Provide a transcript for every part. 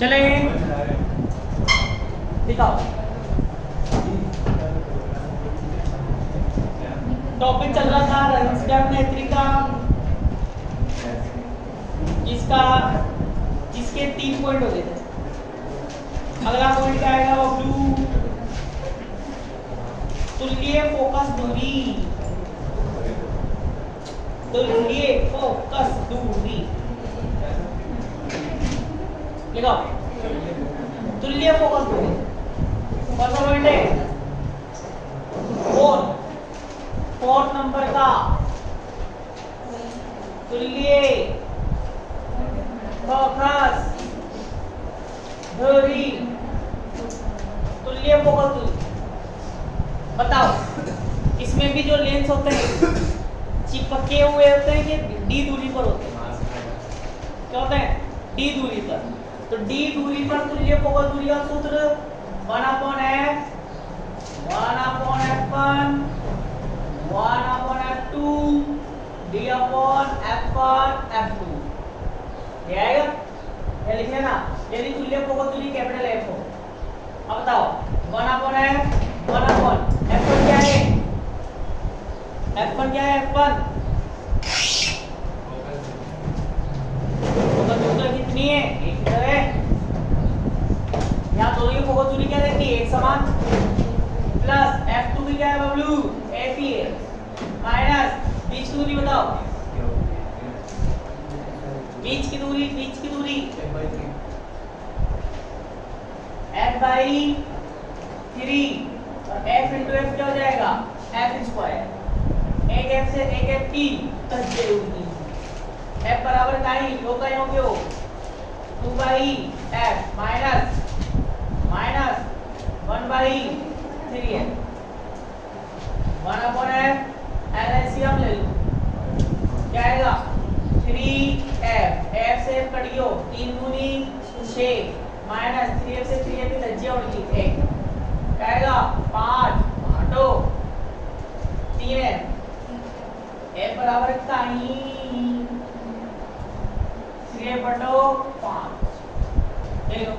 चले दिखाओ। टॉपिक चल रहा था रेजिस्टर नेत्रिका जिसके 3 पॉइंट हो गए थे। अगला पॉइंट क्या आएगा वो ब्लू तुल्य फोकस दूरी। तुल्य फोकस दूरी लिखो। तुल्य फोकस दूरी कौन सा पॉइंट है? 4 नंबर का तुल्य फोकस दूरी। तुल्य फोकस दूरी बताओ, इसमें भी जो लेंस होते हैं चिपके हुए होते हैं कि डी दूरी पर होते हैं? क्या होते हैं? डी दूरी पर। तो डी दूरी पर तुल्य फोकस दूरी का सूत्र 1/f 1/f1 1/f2 d/f1 f2 ये आएगा। ये लिख लेना यदि तुल्य फोकस दूरी कैपिटल F हो। अब बताओ 1/f 1/f1 F1 क्या है? F1 क्या है? F1 फोकस दूरी कितनी है? एक है। यहाँ दोनों की फोकस दूरी क्या रहती है? एक समान। प्लस F2 की क्या है बबलू? F ही है। माइनस बीच की दूरी बताओ। बीच की दूरी f/3 और f into f क्या हो जाएगा? f square. एक f से एक f की तज्जे होगी। f बराबर का ही योग का योग क्यों? 2/f minus 1/3f 1/f LCM ले लो क्या आएगा? 3f f से f कट गयो 3 दूनी 6 माइनस 3f से 3f की तज्जिया उड़ गई 1 क्या आएगा? 5 हटो 3f f बराबर का ही 3/5 ले लो।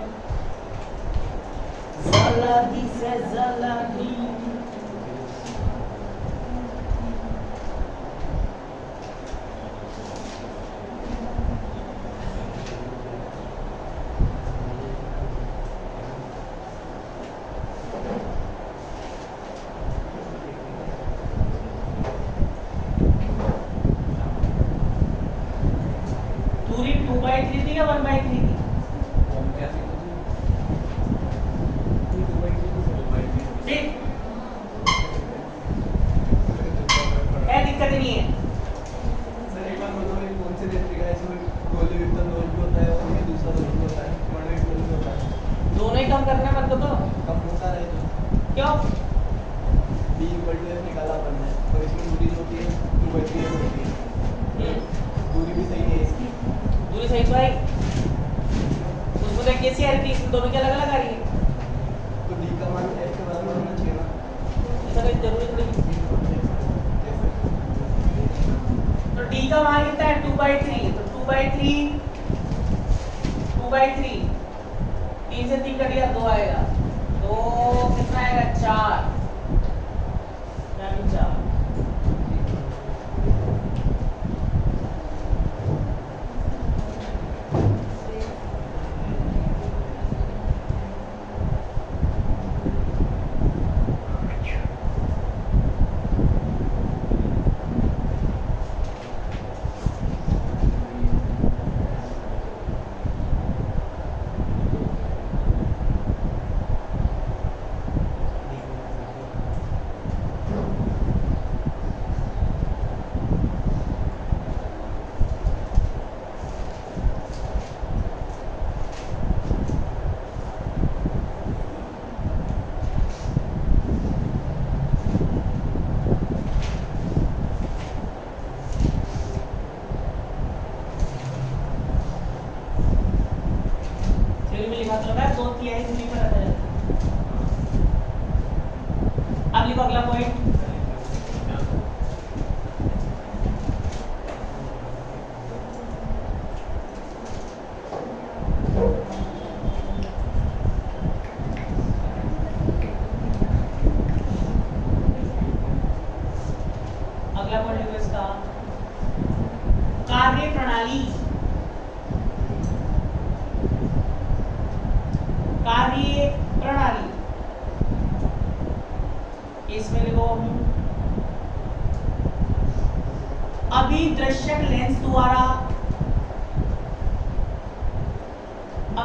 जल्दी से जल्दी दूरी 2/3 थी या 1/3 थी? क्या दिक्कत नहीं है? सर एक बार बताओ ये कौन से नेत्रिका है इसमें गोली विपरीत दोष भी होता है और ये दूसरा दोष भी होता है, वर्णिक दोष भी होता है। दोनों ही कम करना मत तो कम होता है तो क्यों? b = f निकाला अपन ने और इसमें दूरी जो होती है 2/3 होती है। दूरी भी सही है इसकी। दूरी सही तो है। उसको देख कैसी आ रही थी? दोनों की अलग-अलग आ रही है। तो d का मान f के बराबर होना चाहिए ना। ऐसा कोई जरूरी नहीं। तो d का मान कितना है? 2/3 तो 2/3 3 से 3 कट गया 2 आएगा। तो कितना आएगा? 4 यानी 4। मतलब है 2/3 दूरी पर रखा जाता है। अब लिखो अगला पॉइंट।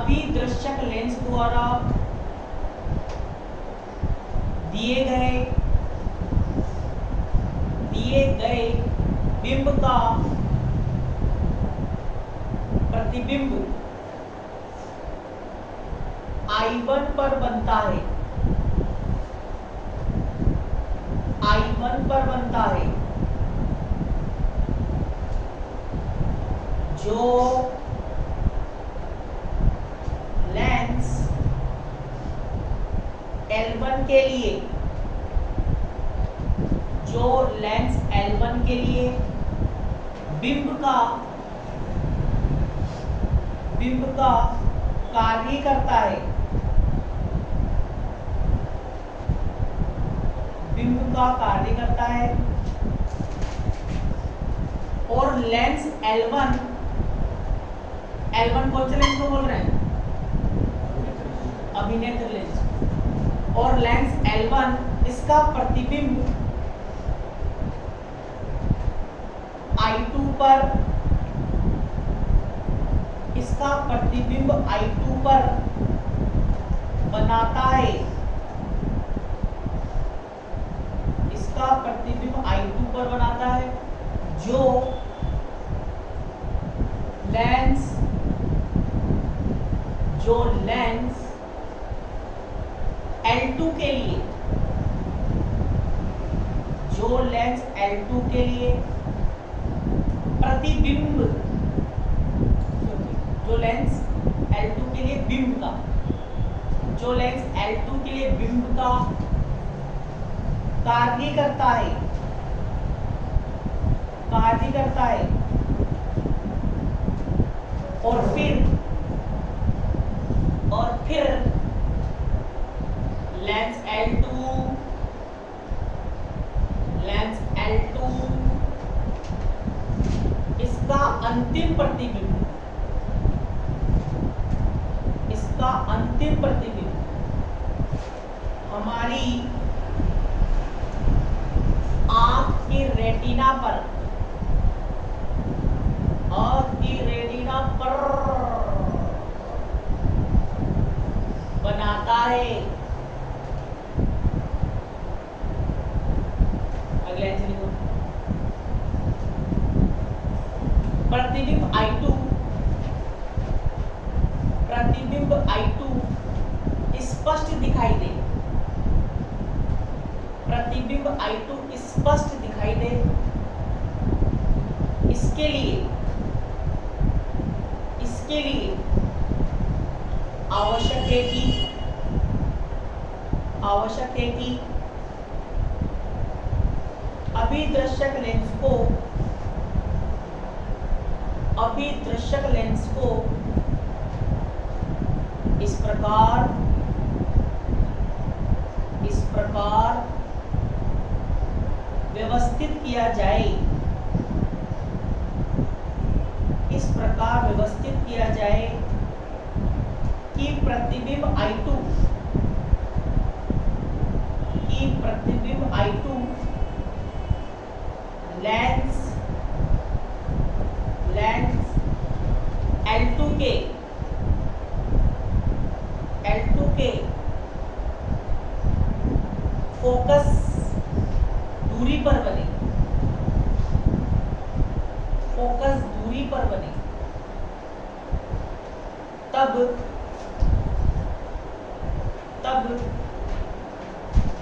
अभिदृश्यक लेंस द्वारा दिए गए बिंब का प्रतिबिंब I1 पर बनता है, I1 पर बनता है, जो लेंस L1 के लिए, जो लेंस L1 के लिए बिंब का कार्य करता है, बिंब का कार्य करता है, और लेंस L1 कौन से लेंस को बोल रहे हैं? अभिनेत्र लेंस। और लेंस L1 इसका प्रतिबिंब I2 पर, इसका प्रतिबिंब I2 पर बनाता है, इसका प्रतिबिंब I2 पर बनाता है, जो लेंस L2 के लिए, जो लेंस L2 के लिए प्रतिबिंब, जो लेंस L2 के लिए बिंब का, जो लेंस L2 के लिए बिंब का कार्य करता है, और फिर लेंस L2 इसका अंतिम प्रतिबिंब हमारी आंख की रेटिना पर बनाता है। अगले आंसर लिखो। प्रतिबिंब I2 स्पष्ट दिखाई दे, प्रतिबिंब I2 स्पष्ट दिखाई दे, इसके लिए आवश्यक है कि अभिदृश्यक लेंस को इस प्रकार व्यवस्थित किया जाए कि प्रतिबिंब I2 लेंस L2 के फोकस दूरी पर बने, तब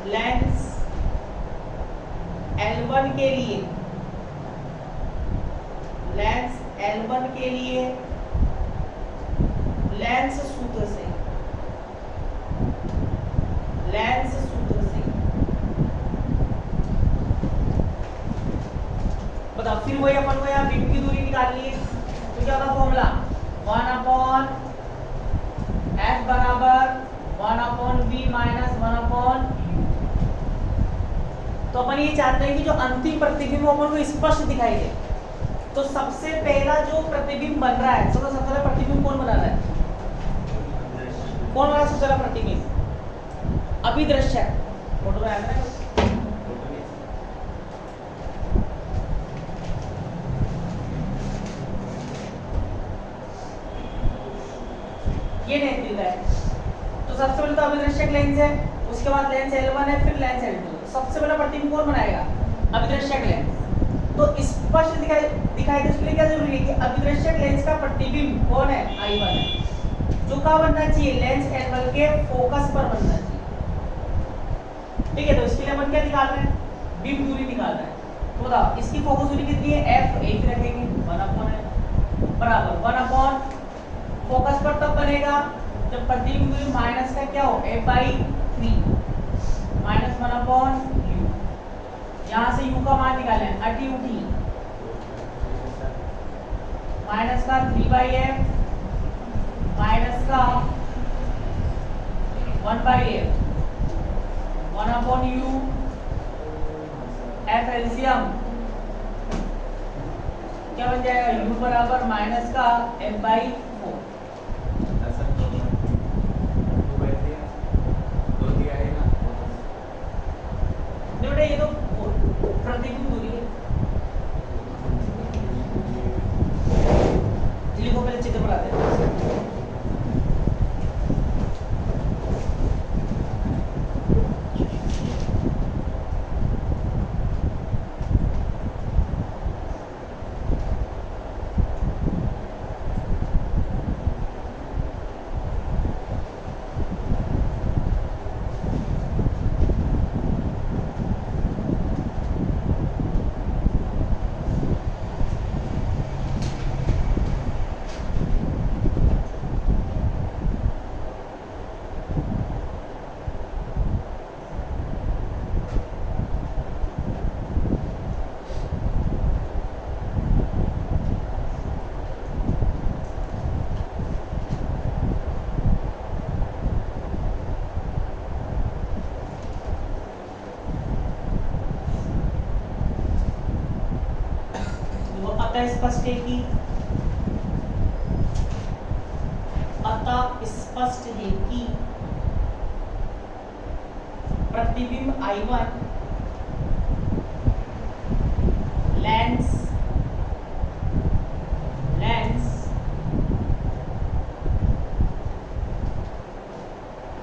लेंस L1 के लिए लेंस सूत्र से बताओ। फिर वही अपन को यहाँ बिंब की दूरी निकालनी है, तो क्या था फॉर्मूला? 1/f बराबर 1/v माइनस 1/u। तो अपन ये चाहते हैं कि जो अंतिम प्रतिबिंब अपन को स्पष्ट दिखाई दे। तो सबसे पहला जो प्रतिबिंब बन रहा है, सबसे पहला प्रतिबिंब कौन बना रहा है? कौन बना सबसे पहला प्रतिबिंब? अभिदृश्यक। फोटो में आ रहा है। ये नेत्रिका है। तो सबसे पहले तो अभिदृश्यक लेंस है, उसके बाद लेंस L1 है, फिर लेंस L2। सबसे पहले प्रतिबिंब कौन बनाएगा? अभिदृश्यक लेंस। तो स्पष्ट दिखाई दे, उसके लिए क्या जरूरी है कि अभिदृश्यक लेंस का प्रतिबिंब कौन है? I1 है, जो कहाँ बनना चाहिए? लेंस L1 के फोकस पर बनना चाहिए। ठीक है, तो इसके लिए अपन क्या निकाल रहे हैं? बिंब दूरी निकाल रहे हैं। तो बताओ इसकी फोकस दूरी कितनी है? f, एक रखेंगे 1 है बराबर 1 फोकस पर तब बनेगा जब प्रतिबिंब दूरी माइनस का क्या हो? f/3 minus 1/u। यहाँ से u का मान निकालें, अटी उठी माइनस का 3/f माइनस का 1/f 1/u f एलसीएम क्या बन जाएगा? u बराबर माइनस का f/4। बेटा ये तो प्रतिबिंब दूरी है। लिखो पहले चित्र बनाते हैं। स्पष्ट है कि अतः स्पष्ट है कि प्रतिबिंब I1 लेंस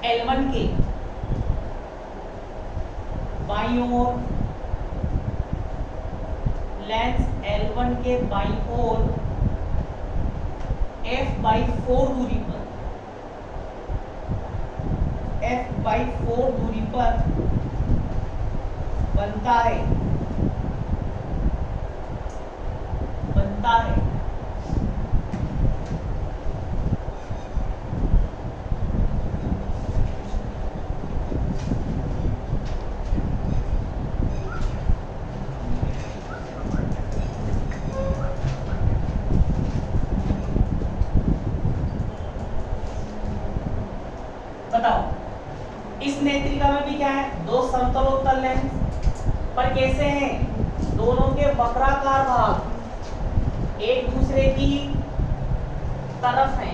L1 के बाईं ओर लेंस L1 के बाईं ओर f/4 दूरी पर बनता है इस नेत्रिका में भी क्या है? दो समतलोत्तल लेंस, पर कैसे हैं? दोनों के वक्राकार भाग एक दूसरे की तरफ हैं।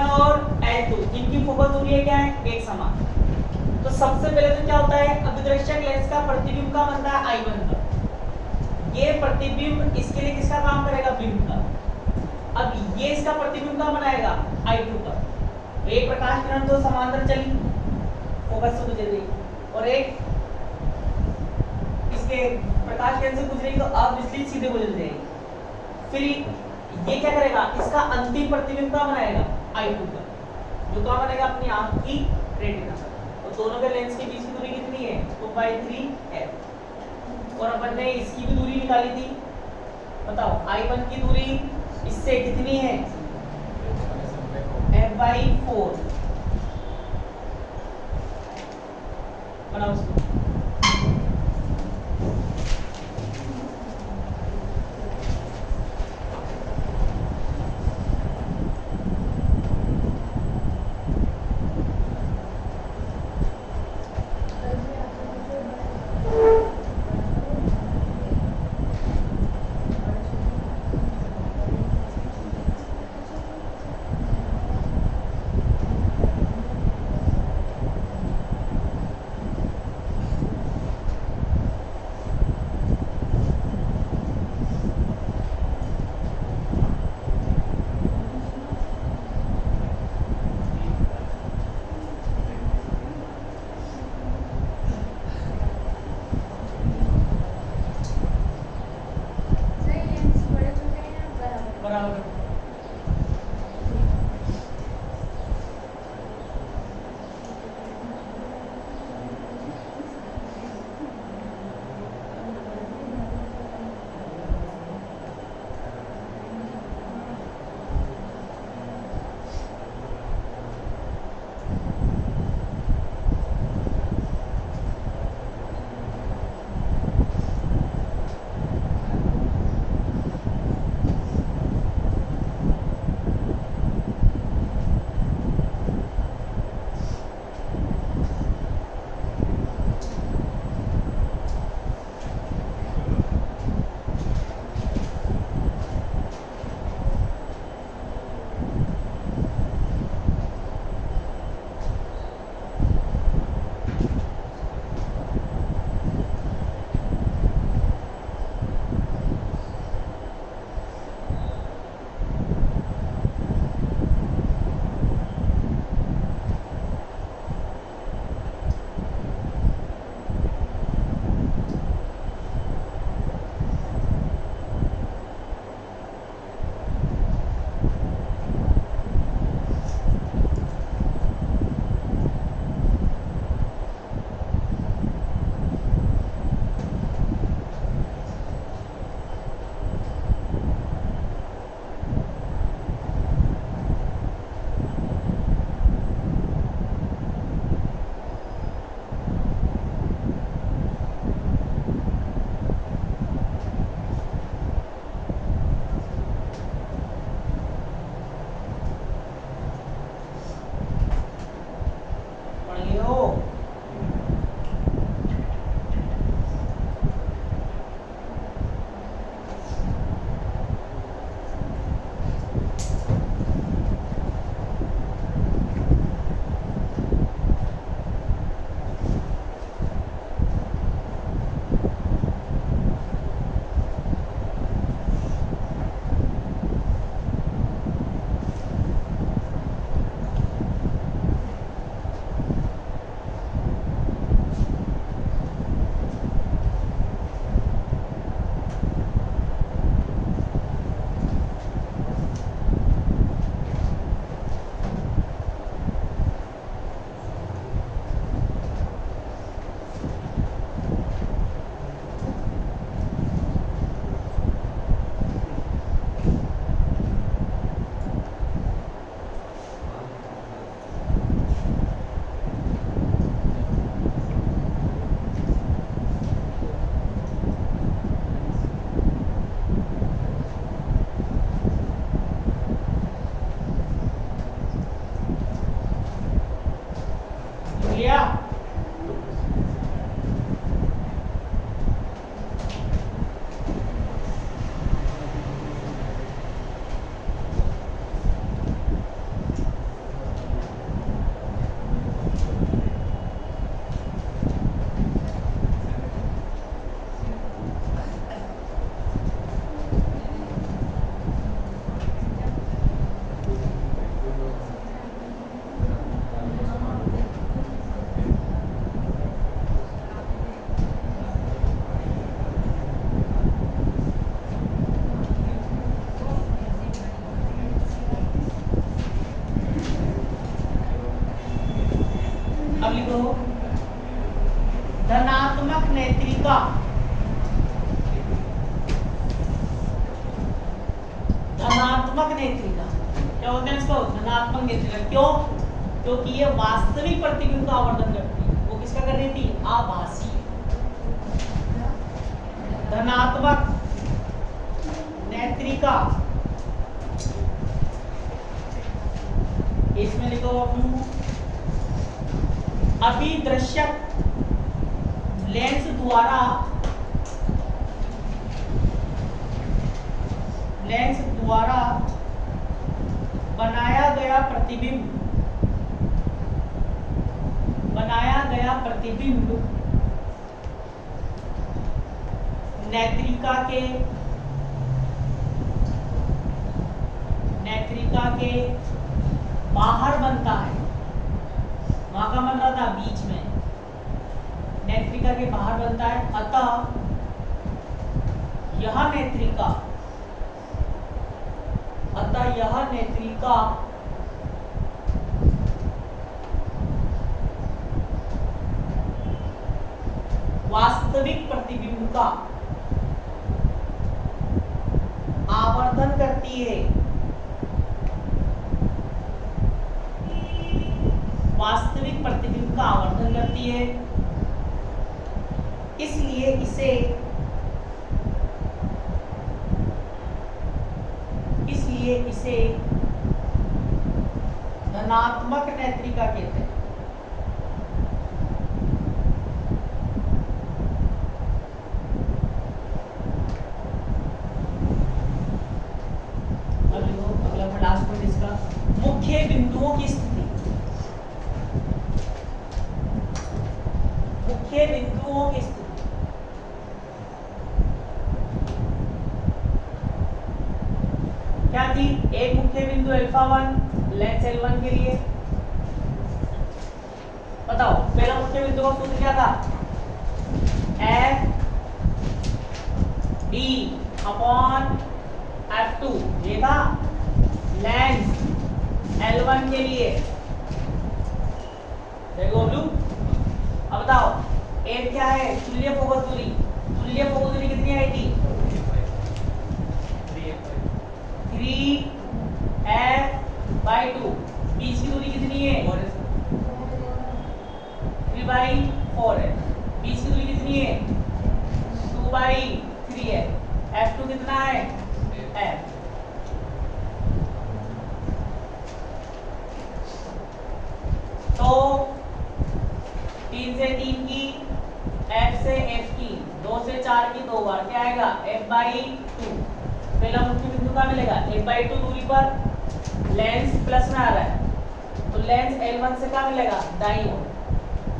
L1 और L2 इनकी फोकस दूरी है क्या है, एक समान। तो सबसे पहले तो क्या होता है, अभिदृश्यक लेंस का प्रतिबिंब का बनता है I1 का, ये प्रतिबिंब इसके लिए किसका काम करेगा, बिंब का। अब ये इसका प्रतिबिंब का बनाएगा I2 का। एक प्रकाश किरण तो समांतर चली, फोकस से गुजर गई, और एक इसके प्रकाश किरण से गुजरेगी तो अब विचलित सीधे गुजर जाएगी। फिर ये क्या करेगा, इसका अंतिम प्रतिबिंब का बनाएगा I2 का, जो क्या बनेगा अपनी आंख की रेटिना। और दोनों के लेंस के बीच की दूरी कितनी है, 2/3f। और अपन ने इसकी भी दूरी निकाली थी, बताओ I1 की दूरी इससे कितनी है, f/4। बनाओ उसको। लिखो धनात्मक नेत्रिका, धनात्मक नेत्रिका क्या होता है इसको? धनात्मक नेत्रिका। क्यों? क्योंकि ये वास्तविक प्रतिबिंब का आवर्धन करती है। वो किसका कर रही थी? आभासी। धनात्मक नेत्रिका, इसमें लिखो अभिदृश्यक लेंस द्वारा बनाया गया प्रतिबिंब नेत्रिका के बाहर बनता है। वहां का बन रहा था बीच में, नेत्रिका के बाहर बनता है। अतः यह नेत्रिका वास्तविक प्रतिबिंब का आवर्धन करती है। वास्तविक प्रतिबिंब का आवर्धन करती है, इसलिए इसे धनात्मक नेत्रिका कहते हैं। अगला लास्ट पॉइंट इसका, मुख्य बिंदुओं की स्थिति। मुख्य बिंदुओं की स्थिति क्या थी? एक मुख्य बिंदु अल्फा 1 लेंस L1 के लिए। बताओ पहला मुख्य बिंदु का सूत्र क्या था? FD अपॉन F2, ये था लेंस L1 के लिए। देखो ब्लू, अब बताओ F क्या है? तुल्य फोकस दूरी। तुल्य फोकस दूरी कितनी आएगी? 3f/2। बीच की दूरी कितनी है? 3/4 है। बीच की दूरी कितनी है? 2/3 है। f2 कितना है? f। तो 3 से 3 की, f से f की, 2 से 4 की 2 बार, क्या आएगा? f/2। पहला मुख्य बिंदु का मिलेगा। 1/2 दूरी पर लेंस प्लस में आ रहा है, तो लेंस L1 से क्या मिलेगा? दाईं ओर।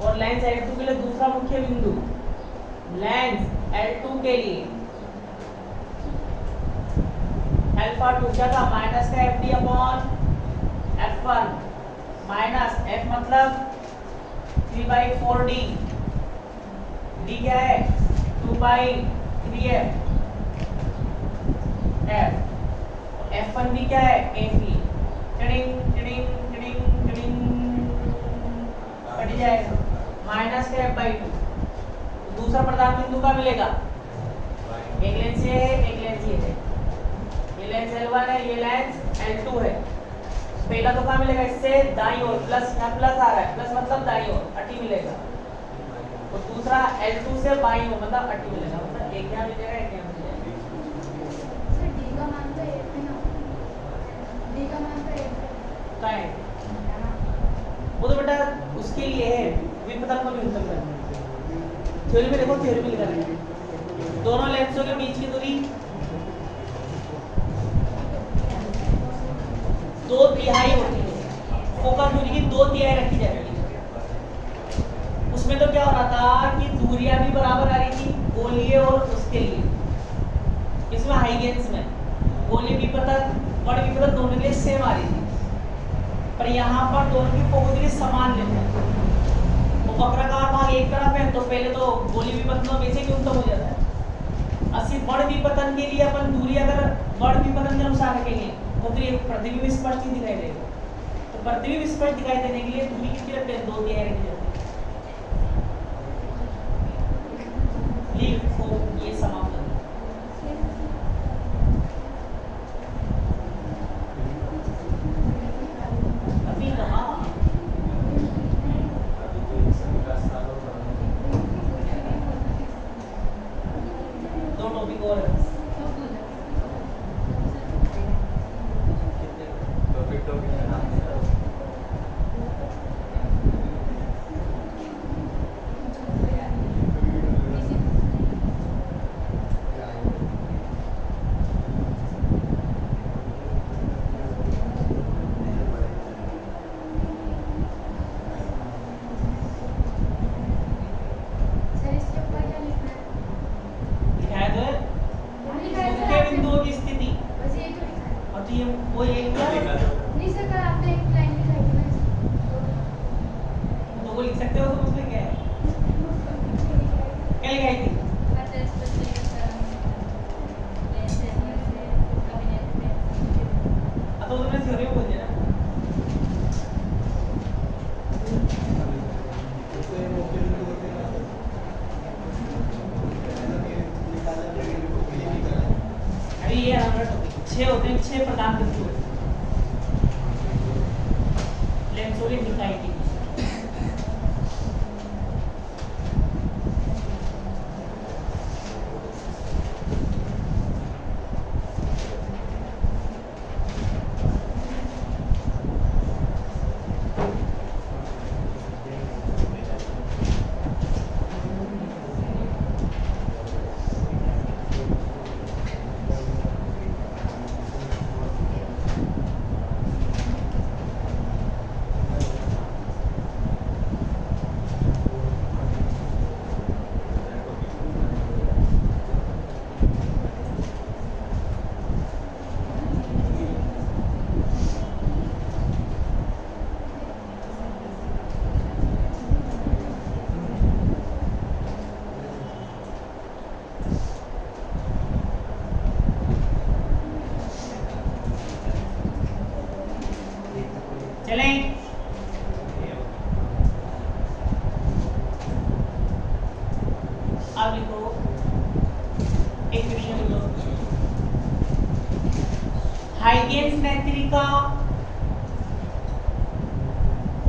और लेंस L2 के लिए दूसरा मुख्य बिंदु लेंस L2 के लिए अल्फा 2 क्या था? माइनस का FD upon F1 minus F मतलब 3/4D। D क्या है? 2/3F। F1 भी क्या है? FE। कट जाएगा, माइनस का F/2। दूसरा प्रधान बिंदु का मिलेगा, एक लेंस ये है, एक लेंस ये है। ये लेंस L1 है, ये लेंस L2 है। पहला तो क्या मिलेगा? इससे दाईं ओर प्लस, यहाँ प्लस आ रहा है, प्लस मतलब दाईं ओर 80 मिलेगा। और दूसरा L2 से बाईं ओर मतलब 80 मिलेगा। मतलब एक यहाँ मिलेगा, एक यहाँ मिलेगा। क्या है? वो तो बेटा उसके लिए है, विपतन को न्यूनतम करना। थ्योरी में देखो, थ्योरी में लिखा है दोनों लेंसों के बीच की दूरी 2/3 होती है। फोकस दूरी की 2/3 रखी जाती है। उसमें तो क्या हो रहा था कि दूरियां भी बराबर आ रही थी, गोलीय और उसके लिए। इसमें हाइगेंस में गोलीय विपतन और विपतन दोनों के लिए सेम आ रही थी, पर यहाँ पर दोनों की फोकस दूरी समान लेते हैं। तो वक्राकार भाग एक तरफ है, तो पहले तो गोलीय विपतन में से न्यूनतम हो जाता है। असली बड़ विपतन के लिए अपन दूरी अगर बड़ विपतन के अनुसार रखेंगे तो फिर प्रतिबिंब स्पष्ट ही दिखाई देगा। तो प्रतिबिंब स्पष्ट दिखाई देने के लिए दूरी कितनी रखते हैं? 2/3 रखी जाती है। ये समाप्त हो गया। अभी कहाँ दो टॉपिक और है। सर इसके ऊपर क्या लिखना है? लिखा है तो है लिखा है सर मुख्य आपने- बिंदुओं की स्थिति। बस यही तो लिखा है। और तो ये वो ये क्या नहीं सर, कल आपने एक लाइन लिखाई थी ना तो वो लिख सकते हो तो उसमें क्या है क्या लिखाई थी? अब तो तुमने थ्योरी में बोल दिया ना। जैसे मुख्य बिंदु होते हैं ना, निकाला जाए बिंदु को ये निकाला है। अभी ये हमारा टॉपिक 6 होते हैं, 6 प्रधान बिंदु होते हैं लेंसों की निकाय की। चलें अब लिखो एक क्वेश्चन लिखो। हाइगेन्स नेत्रिका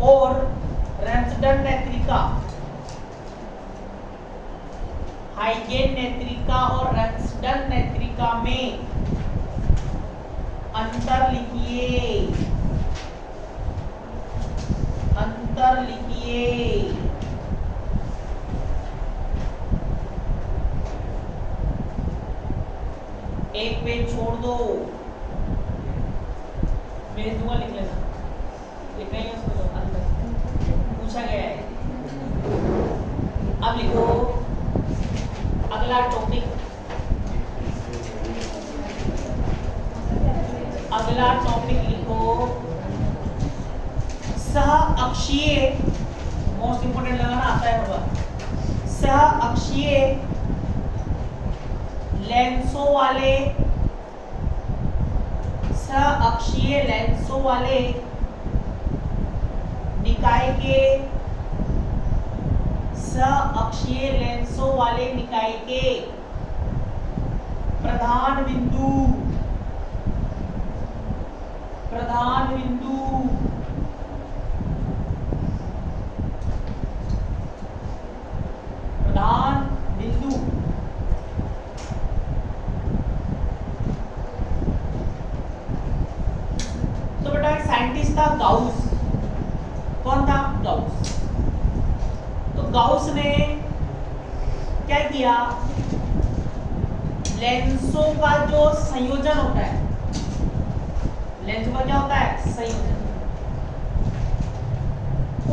और रैम्सडन नेत्रिका, हाइगेन नेत्रिका और रैम्सडन नेत्रिका में अंतर लिखिए, अंतर लिखिए। एक पेज छोड़ दो, भेज दूंगा, लिख लेना। लिखना ही है उसको तो अंदर पूछा गया है। अब लिखो अगला टॉपिक, अगला टॉपिक लिखो सह अक्षीय, मोस्ट इंपोर्टेंट लगाना आता है होगा। सह अक्षीय लेंसों वाले, सह अक्षीय लेंसों वाले निकाय के, सह अक्षीय लेंसों वाले निकाय के प्रधान बिंदु, प्रधान बिंदु प्रधान बिंदु तो बेटा एक साइंटिस्ट था गाउस। कौन था? गाउस। तो गाउस ने क्या किया, लेंसों का जो संयोजन होता है, लेंसों का क्या होता है? संयोजन।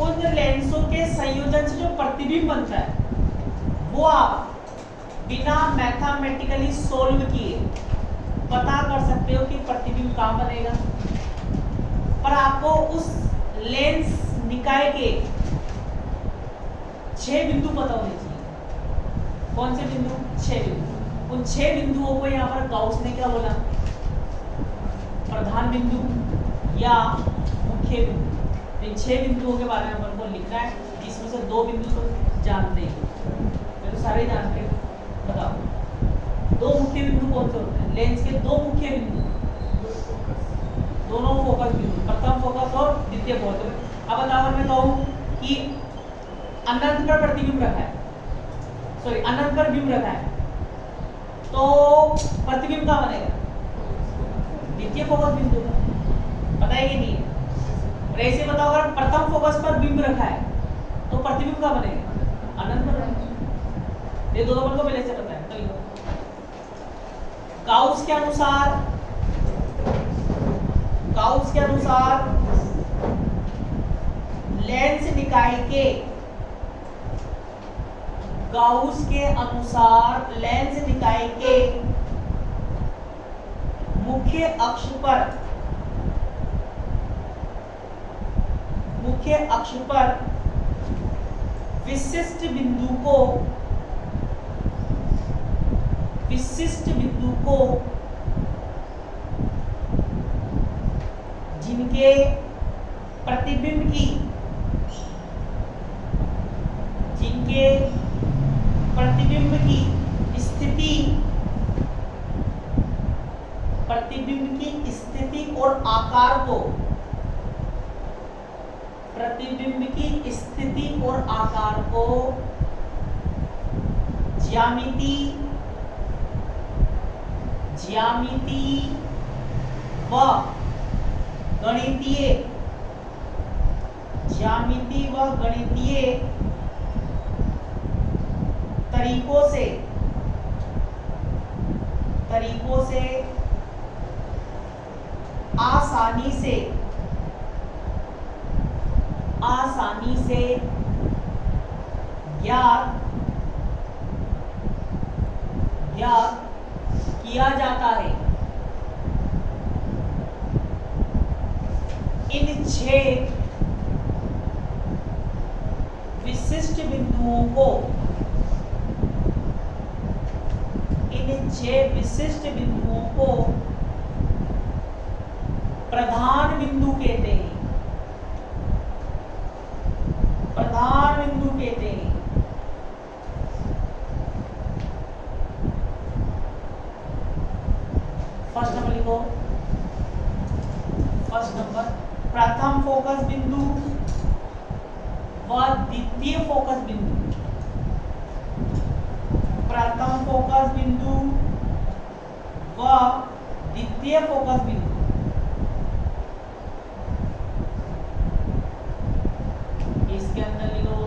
उन लेंसों के संयोजन से जो प्रतिबिंब बनता है वो आप बिना मैथमेटिकली सोल्व किए पता कर सकते हो कि प्रतिबिंब कहां बनेगा। पर आपको उस लेंस निकाय के 6 बिंदु पता होने चाहिए। कौन से बिंदु? 6 बिंदु। उन 6 बिंदुओं को यहाँ पर गाउस ने क्या बोला? प्रधान बिंदु या मुख्य बिंदु। इन 6 बिंदुओं के बारे में अपन को लिखना है, जिसमें से 2 बिंदु तो जानते हैं, तो सारे जानते हैं। बताओ दो मुख्य बिंदु कौन से होते हैं? लेंस के दो मुख्य बिंदु, दोनों फोकस बिंदु, प्रथम फोकस और द्वितीय फोकस। अब बताओ, अगर मैं कहूं कि अनंत पर प्रतिबिंब रखा है, सॉरी अनंत पर बिंब रखा है, तो प्रतिबिंब कहाँ बनेगा? द्वितीय फोकस बिंदु का। पता है कि नहीं है? और ऐसे बताओ, अगर प्रथम फोकस पर बिंब रखा है तो प्रतिबिंब कहाँ बनेगा? अनंत पर बनेगा। ये दोनों को पहले से पता है। तो गाउस के अनुसार लेंस निकाय के, गाउस के अनुसार लेंस निकाय के मुख्य अक्ष पर विशिष्ट बिंदु को जिनके प्रतिबिंब की स्थिति और आकार को, प्रतिबिंब की स्थिति और आकार को ज्यामिति व गणितीय तरीकों से आसानी से ज्ञात किया जाता है। इन 6 विशिष्ट बिंदुओं को प्रधान बिंदु कहते हैं। फर्स्ट नंबर लिखो। फर्स्ट नंबर, प्रथम फोकस बिंदु व द्वितीय फोकस बिंदु। प्रथम फोकस बिंदु व द्वितीय फोकस बिंदु इसके अंदर लिखो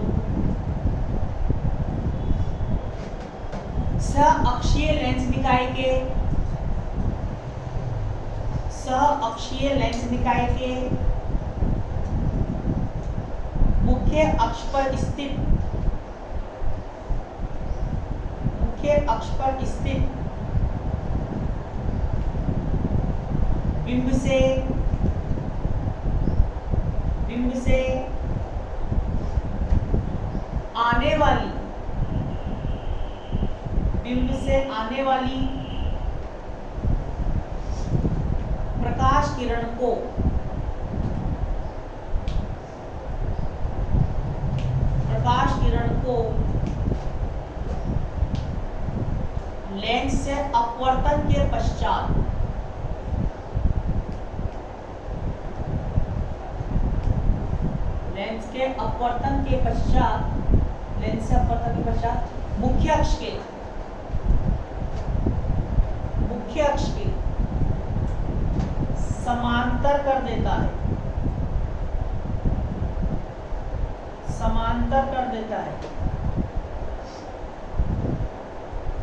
सह-अक्षीय लेंस निकाय के मुख्य अक्ष पर स्थित बिंब से आने वाली प्रकाश किरण को लेंस से अपवर्तन के पश्चात मुख्य अक्ष के समांतर कर देता है।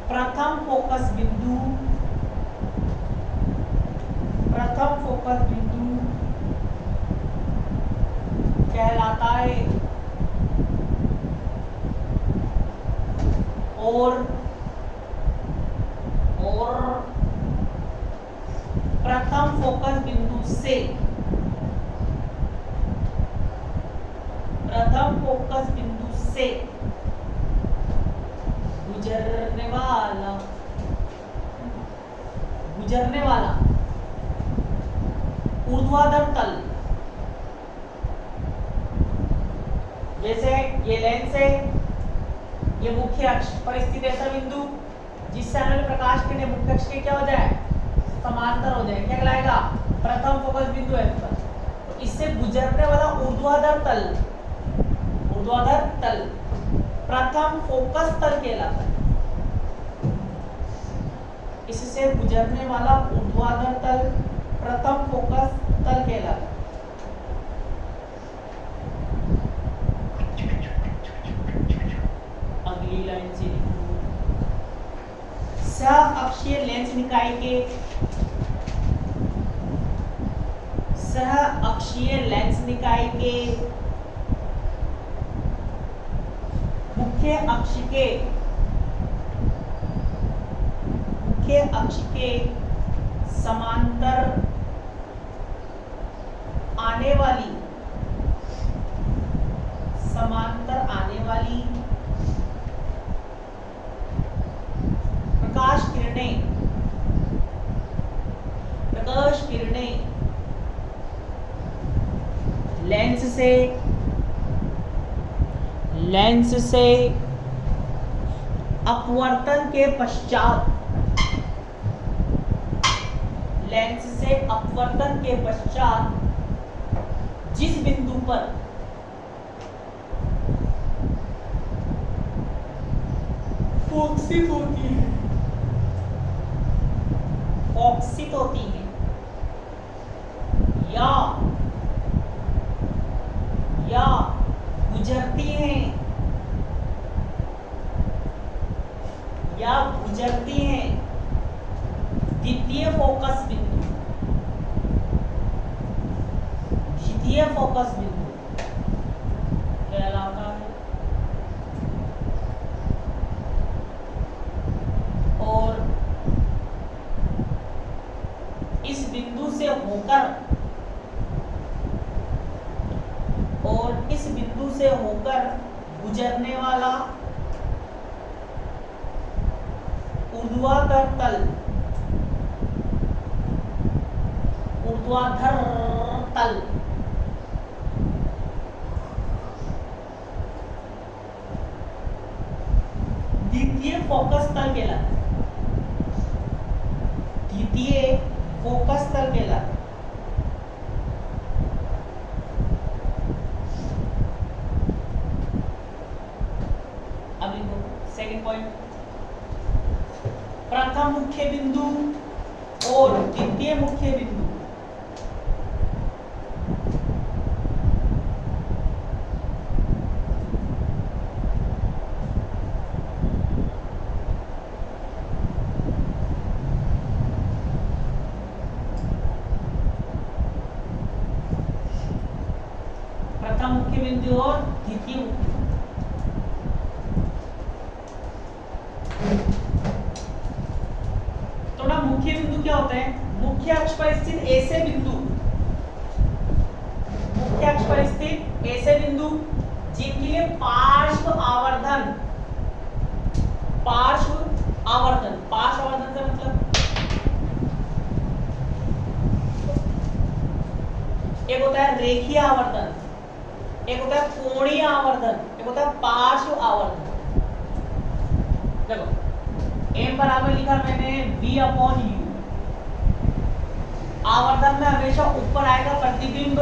प्रथम फोकस बिंदु कहलाता है और प्रथम फोकस बिंदु से गुजरने वाला ऊर्ध्वाधर तल, जैसे ये लेंस है, ये मुख्य अक्ष पर स्थित ऐसा बिंदु, जिस चैनल में प्रकाश किरणें मुख्य अक्ष के क्या हो जाए, समांतर हो जाए, क्या कहलाएगा, प्रथम फोकस बिंदु है पर। तो इससे गुजरने वाला ऊर्ध्वाधर तल प्रथम फोकस तल कहलाता है। इससे गुजरने वाला ऊर्ध्वाधर तल प्रथम फोकस तल कहलाता है। अगली लाइन से सह-अक्षीय लेंस निकाय के मुख्य अक्ष के समांतर आने वाली प्रकाश किरणें लेंस से अपवर्तन के पश्चात जिस बिंदु पर फोकसित होती है या गुजरती हैं द्वितीय फोकस बिंदु कहलाता है। और इस बिंदु से होकर गुजरने वाला ऊर्ध्वाधर तल द्वितीय फोकस तल कहलाता है। अब लिखो सेकंड पॉइंट, प्रथम मुख्य बिंदु और द्वितीय मुख्य बिंदु और द्वितीय मुख्य थोड़ा मुख्य बिंदु क्या होता है, मुख्य अक्ष पर स्थित ऐसे बिंदु जिनके लिए पार्श्व आवर्धन से मतलब एक होता है रेखीय आवर्धन, एक होता है कोणीय आवर्धन, एक होता है पार्श्व आवर्धन। देखो m बराबर लिखा मैंने v/u। आवर्धन में हमेशा ऊपर आएगा प्रतिबिंब,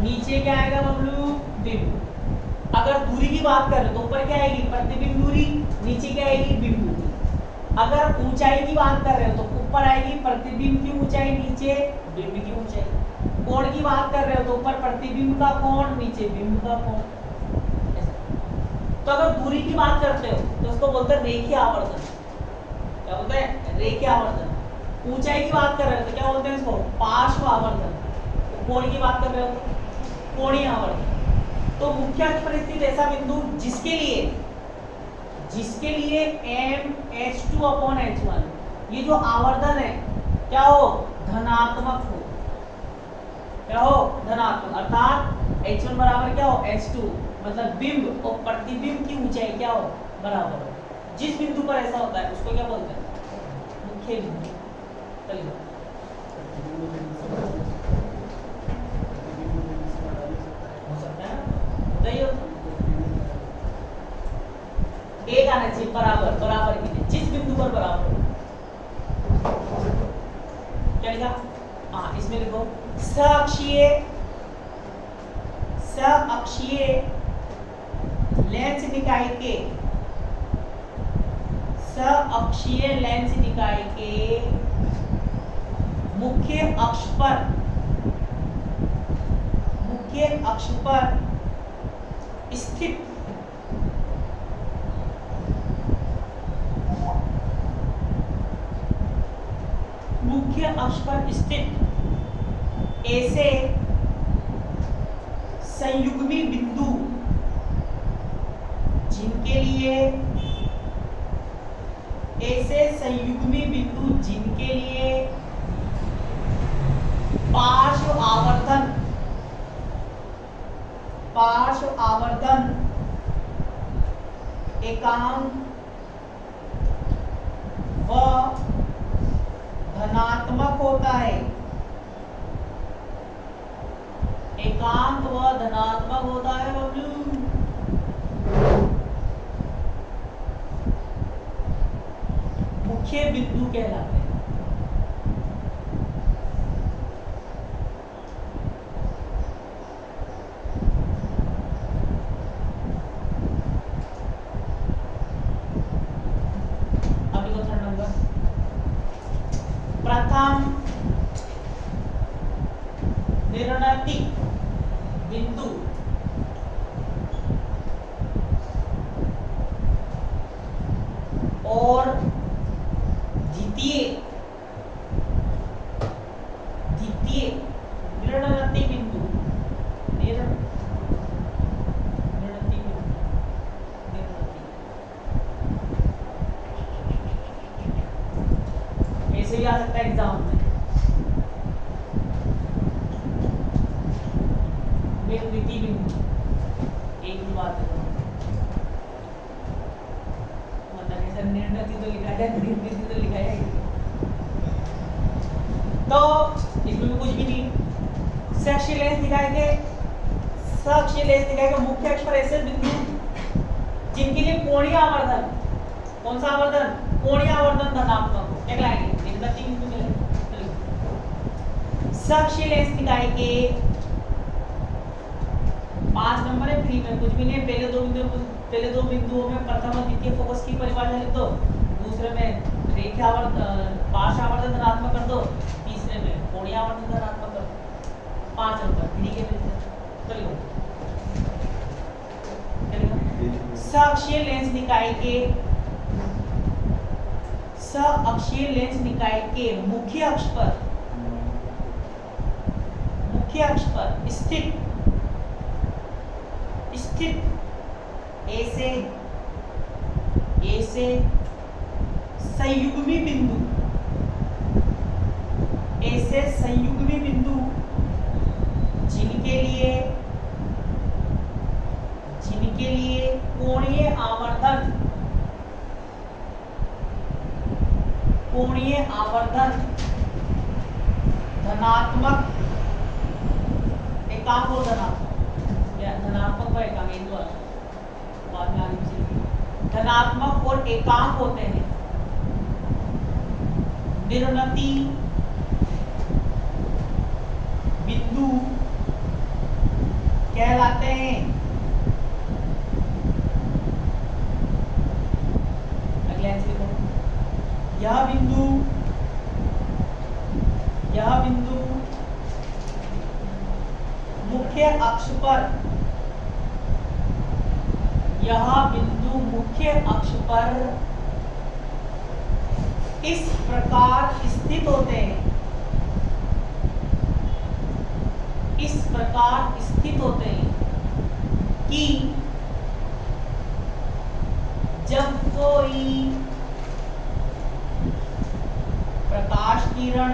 नीचे क्या आएगा बबलू, बिंब। अगर दूरी की बात करें तो ऊपर क्या आएगी, प्रतिबिंब दूरी, नीचे क्या आएगी, बिंब दूरी। अगर ऊंचाई की बात कर रहे हो तो ऊपर आएगी प्रतिबिंब की ऊंचाई, नीचे बिंब की ऊंचाई। कोण की बात कर रहे हो तो ऊपर प्रतिबिंब का कोण, नीचे बिंब का कोण। तो अगर दूरी की बात करते हो तो उसको बोलते हैं रेखीय आवर्धन। क्या बोलते हैं, रेखीय आवर्धन। ऊंचाई की बात कर रहे हो तो क्या बोलते हैं इसको, पार्श्व आवर्धन। तो कोण की बात कर रहे हो कोणीय आवर्धन। तो मुख्य अक्ष पर स्थित ऐसा बिंदु जिसके लिए MH2/H1 ये जो आवर्धन है क्या हो, धनात्मक हो, अर्थात H1 बराबर क्या हो, H2, मतलब बिंब और प्रतिबिंब की ऊंचाई क्या हो, बराबर हो। जिस बिंदु पर ऐसा होता है उसको क्या बोलते हैं, मुख्य बिंदु। चलिए हो सकता है ना, एक आना चाहिए बराबर की जिस बिंदु पर बराबर हो। क्या लिखा? हाँ, इसमें लिखो सअक्षीय लेंस निकाय के सअक्षीय लेंस निकाय के मुख्य अक्ष पर स्थित ऐसे संयुग्मी बिंदु जिनके लिए पार्श्व आवर्धन एकांक व धनात्मक होता है। बबलू। मुख्य बिंदु कहलाते हैं। अब लिखो थर्ड नंबर। प्रथम निर्णती बिंदु और द्वितीय निर्णती बिंदु ऐसे भी आ सकता है एग्जाम में। द्वितीय बिंदु एक ही बात है, मतलब ऐसा निर्णती तो लिखा है, द्वितीय तो लिखा है, तो इसमें कुछ भी नहीं। सअक्षीय लेंस दिखाए के मुख्य अक्ष पर ऐसे बिंदु जिनके लिए कोणीय आवर्धन, कौन सा आवर्धन? कोणीय आवर्धन धनात्मक हो। क्या लाएंगे? निर्णती बिंदु मिलेगा। सअक्षीय लेंस दिखाए के 5 नंबर है, फ्री में कुछ भी नहीं। पहले दो बिंदुओं में प्रथम और द्वितीय फोकस की परिभाषा लिख दो, दूसरे में रेखा आवर्धन पार्श्व आवर्धन धनात्मक कर दो, तीसरे में कोणीय आवर्धन धनात्मक कर दो। 5 नंबर फ्री के मिलते हैं। चलिए सअक्षीय लेंस निकाय के मुख्य अक्ष पर स्थित ऐसे संयुग्मी बिंदु जिनके लिए कोणीय आवर्धन धनात्मक एकांक और धनात्मक व एकांक इन दो बाद में आगे चलिए। धनात्मक और एकांक होते हैं। निर्णती बिंदु कहलाते हैं। अगले आंसर देखो। यह बिंदु मुख्य अक्ष पर इस प्रकार स्थित होते हैं कि जब कोई प्रकाश किरण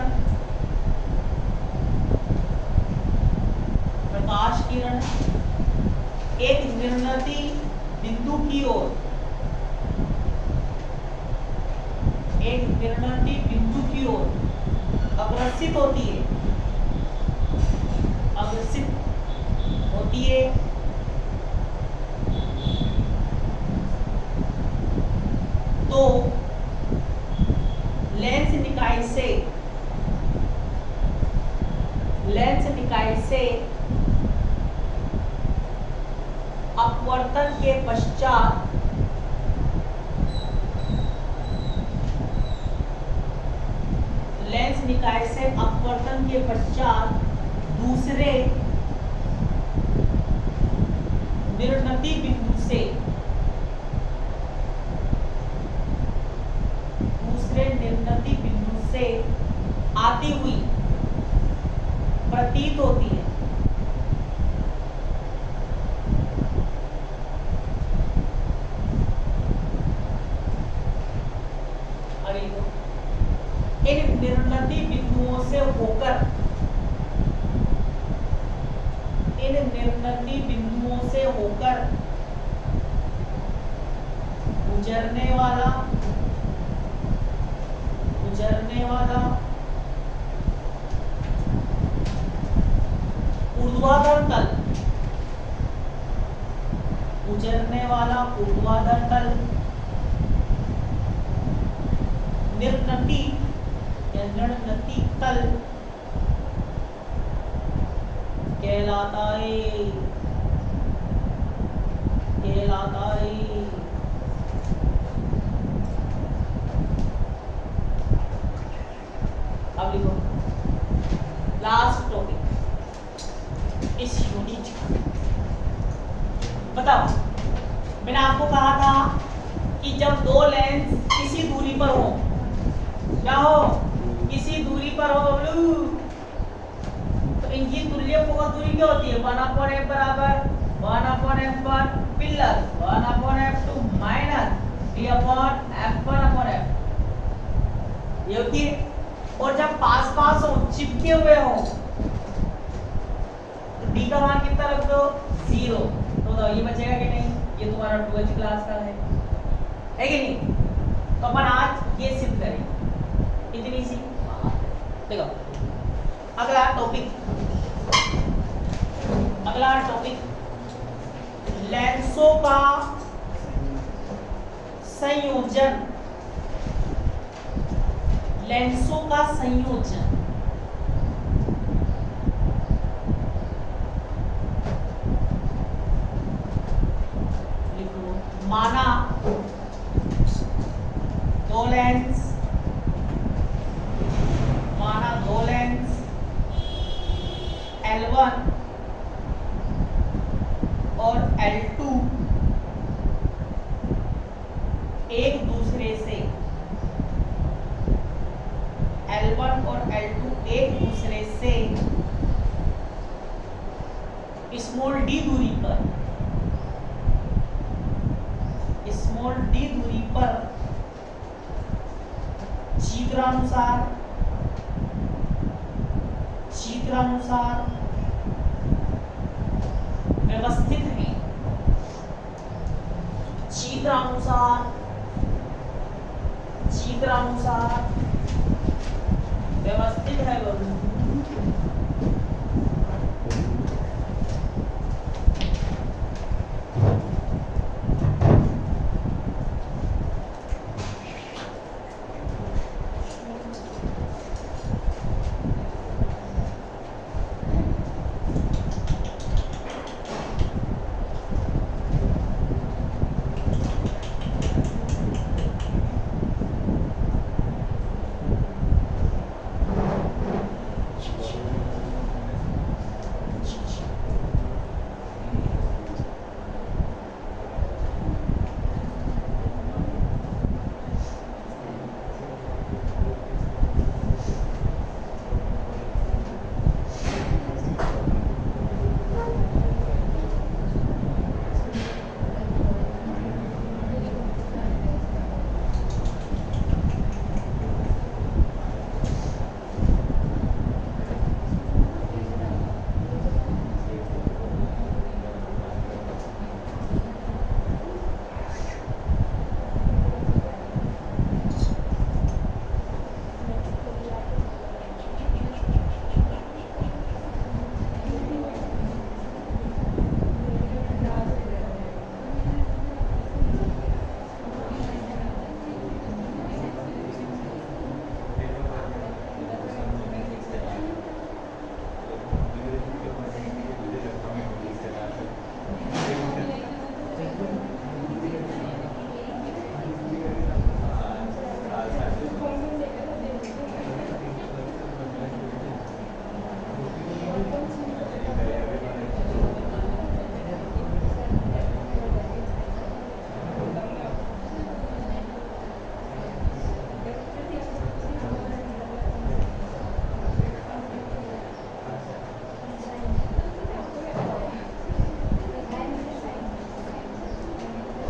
एक निर्णती बिंदु की ओर अग्रसित होती है तो अपवर्तन के पश्चात लेंस निकाय से अपवर्तन के पश्चात दूसरे निर्णती बिंदु से आती हुई प्रतीत होती है। इन निर्णती बिंदुओं से होकर गुजरने वाला ऊर्ध्वाधर तल निर्णती तल कहलाता है। अब लिखो लास्ट टॉपिक इस यूनिट का। बताओ, मैंने आपको कहा था कि जब दो लेंस किसी दूरी पर हो, क्या हो, किसी दूरी पर हो तो इनकी तुल्य फोकस दूरी क्या होती है? 1/f बराबर 1/f1 plus 1/f2 minus 3/f1/f ये होती है। और जब पास हो, चिपके हुए हो तो d का मान कितना रख दो? 0। तो ये बचेगा कि नहीं? ये तुम्हारा 12th क्लास का है कि नहीं? तो अपन आज ये सिद्ध करेंगे। इतनी सी देखो। अगला टॉपिक लेंसों का संयोजन। लिखो, माना दो लेंस L1 और L2 एक दूसरे से स्मॉल d दूरी पर चित्रानुसार व्यवस्थित है। व्यवस्थित है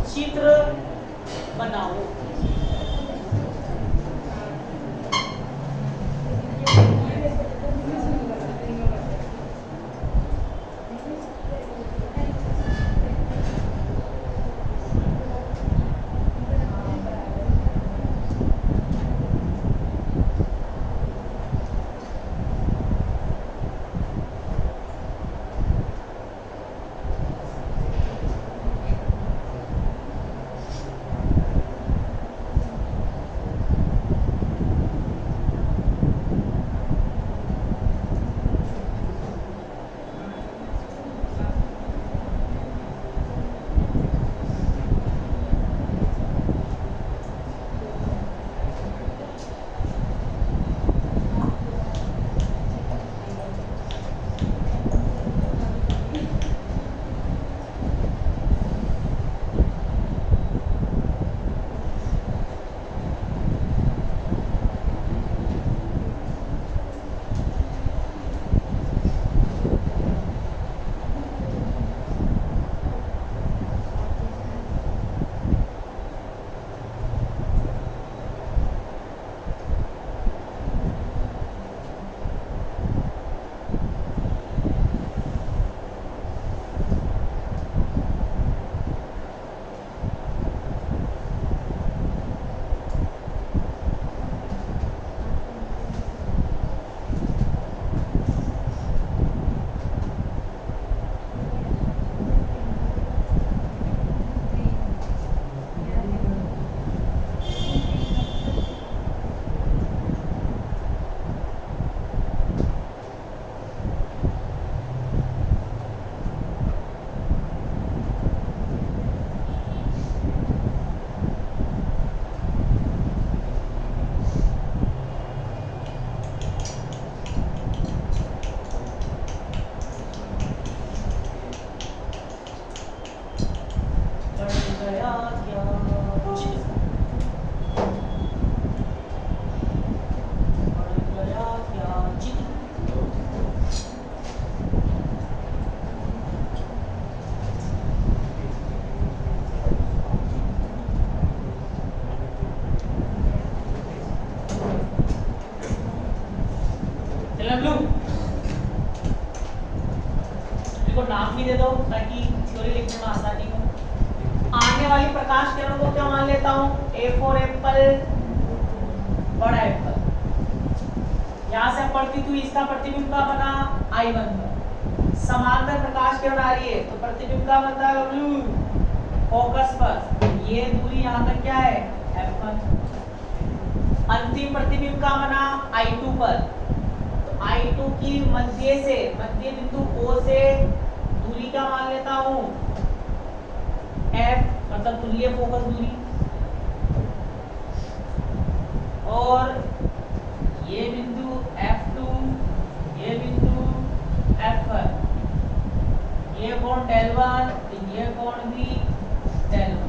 चित्र बनाओ। नाम भी दे दो ताकि थ्योरी लिखने में आसानी हो। आने वाली प्रकाश किरणों को क्या मान लेता हूँ? A फॉर एप्पल, बड़ा एप्पल। यहाँ से पढ़ती तू इसका प्रतिबिंब का बना I1 पर। समांतर प्रकाश किरण आ रही है तो प्रतिबिंब का बनता है W, फोकस पर। ये दूरी यहाँ तक क्या है? F1। अंतिम प्रतिबिंब का बना I2 पर। तो I2 की मध्य बिंदु O से दूरी का मान लेता हूँ F, मतलब तुल्य फोकस दूरी। और ये बिंदु F2, ये बिंदु F1, ये कोण del1, ये कोण भी del1,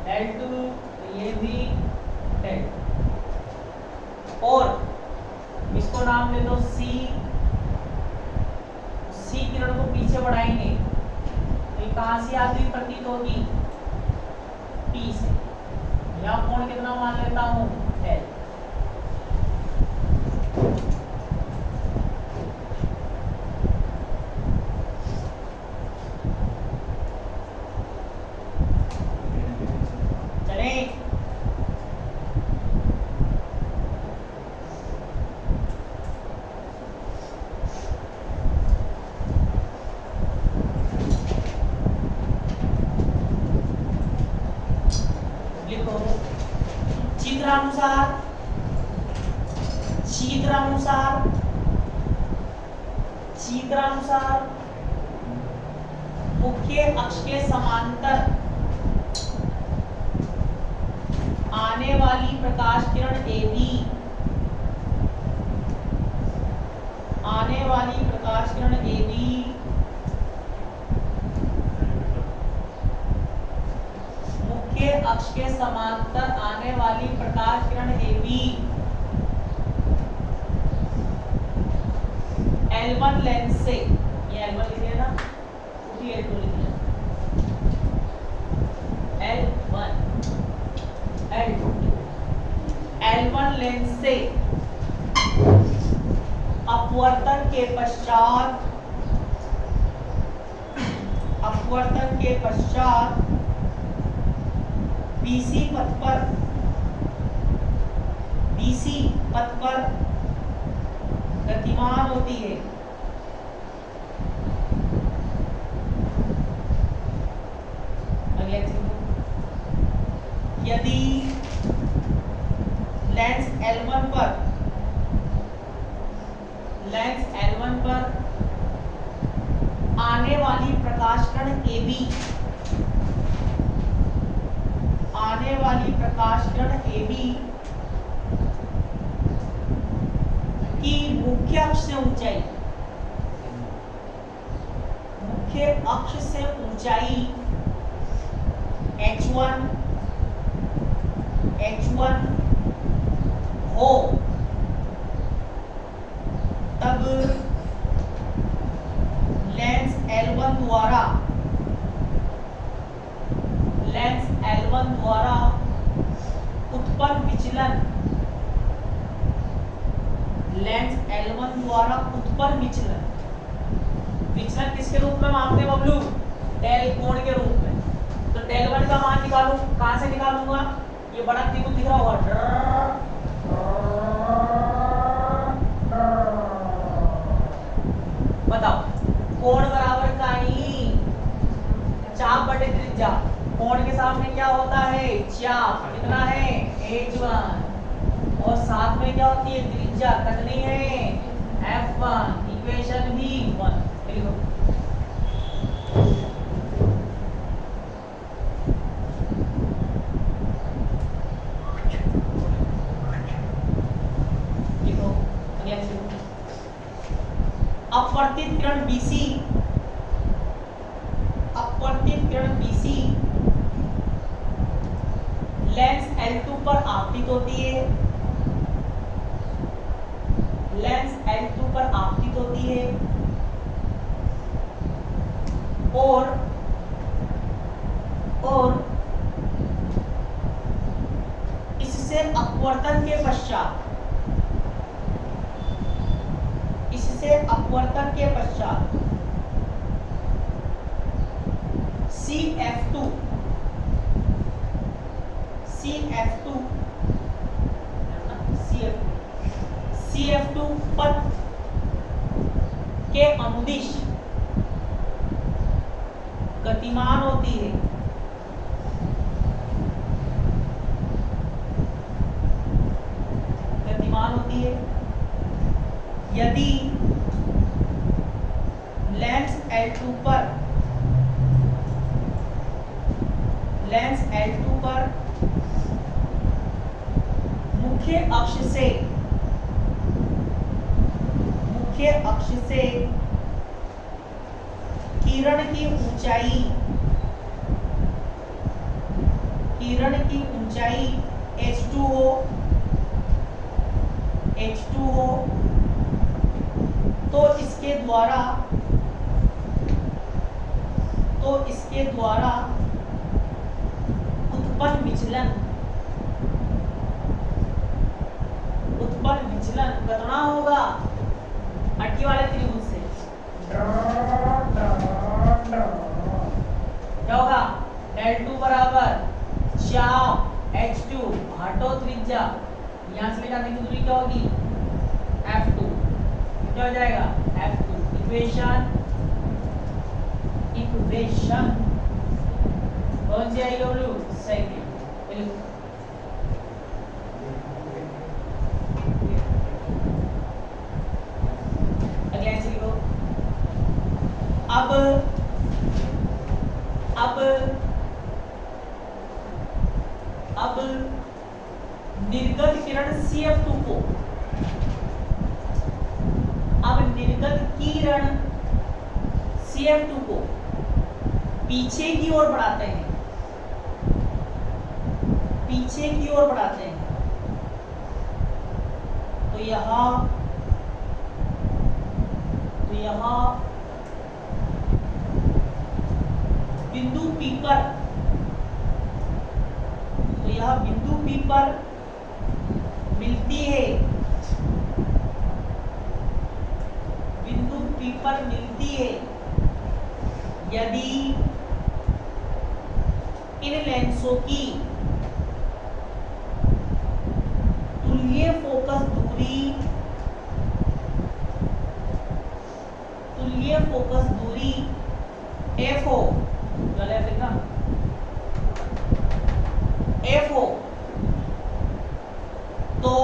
del2, ये भी del2। और इसको नाम दे दो C। C किरण को पीछे बढ़ाएंगे तो ये कहां से आती हुई प्रतीत होगी? P से। यहाँ कोण कितना मान लेता हूँ? L। चित्रानुसार मुख्य अक्ष के समांतर आने वाली प्रकाश किरण AB, आने वाली प्रकाश किरण AB मुख्य अक्ष के समांतर आने वाली प्रकाश किरण AB L1 लेंस से, ये L1 लिख लिया ना, उसी L2 लिख लिया। पश्चात BC पथ पर गतिमान होती है। यदि लेंस L1 पर आने वाली प्रकाश किरण AB की मुख्य अक्ष से ऊंचाई H1 हो, तब लेंस L1 द्वारा उत्पन्न विचलन किसके रूप में मापते हैं बबलू? डेल कोण के रूप में। तो डेल 1 का मान निकालूं, कहां से निकालूंगा? ये बड़ा त्रिभुज दिख रहा होगा, बताओ कोण बराबर काई चाप बटे त्रिज्या। कोण के सामने क्या होता है? चाप। कितना है? H1। और साथ में क्या होती है? त्रिज्या। कितनी है? F1। इक्वेशन भी 1। लिखो अपवर्तित किरण BC लेंस L2 पर आपतित होती है। और इससे अपवर्तन के पश्चात CF2 पथ के अनुदिश गतिमान होती है। यदि लेंस L2 पर मुख्य अक्ष से किरण की ऊंचाई H2 हो, तो इसके द्वारा उत्पन्न विचलन कितना होगा? अट्टी वाले त्रिभुज से क्या होगा? L2 बराबर चाप H2 हटो त्रिज्या, यहां से लेकर आने की दूरी क्या होगी? F2। क्या हो जाएगा? F2। इक्वेशन कौन सी आएगी बोलू? सेकंड। अगला आंसर लिखो। अब निर्गत किरण CF2 को पीछे की ओर बढ़ाते हैं। तो यहाँ बिंदु P पर मिलती है पृथ्वी पर मिलती है यदि इन लेंसों की तुल्य फोकस दूरी f हो, f हो तो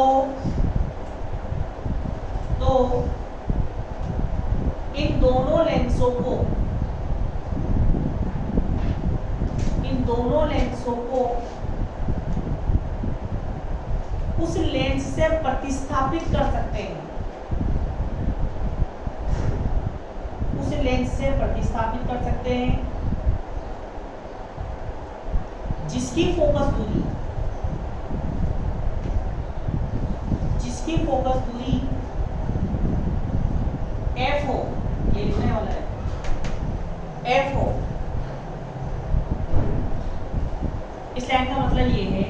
इन दोनों लेंसों को उस लेंस से प्रतिस्थापित कर सकते हैं, जिसकी फोकस दूरी f हो, ये लिखने वाला है f हो। इस लाइन का मतलब ये है,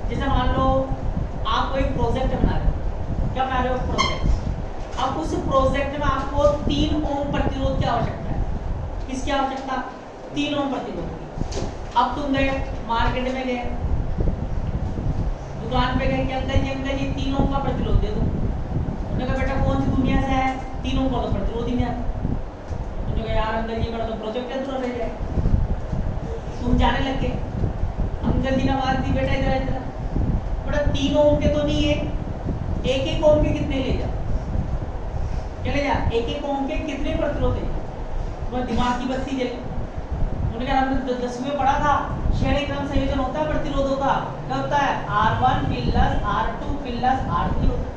जैसे मान लो आप कोई प्रोजेक्ट बना रहे हो, क्या बना रहे हो प्रोजेक्ट, अब उस प्रोजेक्ट में आपको 3 ओम प्रतिरोध की आवश्यकता है। किसकी आवश्यकता? 3 ओम प्रतिरोध की। अब तुम गए मार्केट में गए, दुकान पे गए कि अंकल जी 3 ओम का प्रतिरोध दे दो। उन्होंने कहा बेटा कौन सी दुनिया से है, 3 ओम का तो प्रतिरोध ही नहीं आता। उन्होंने कहा यार अंकल जी मेरा तो प्रोजेक्ट अधूरा रह जाए। तुम जाने लग गए, अंकल जी ने आवाज दी बेटा इधर बेटा 3 ओम के तो नहीं है, एक ओम के कितने ले जा, एक ओम के कितने प्रतिरोध है, तुम्हारे दिमाग की बत्ती जले। उन्होंने कहा हमने 10वीं में पढ़ा था श्रेणी क्रम संयोजन होता है प्रतिरोधों का, क्या होता है R1 plus R2 plus R3 होता है।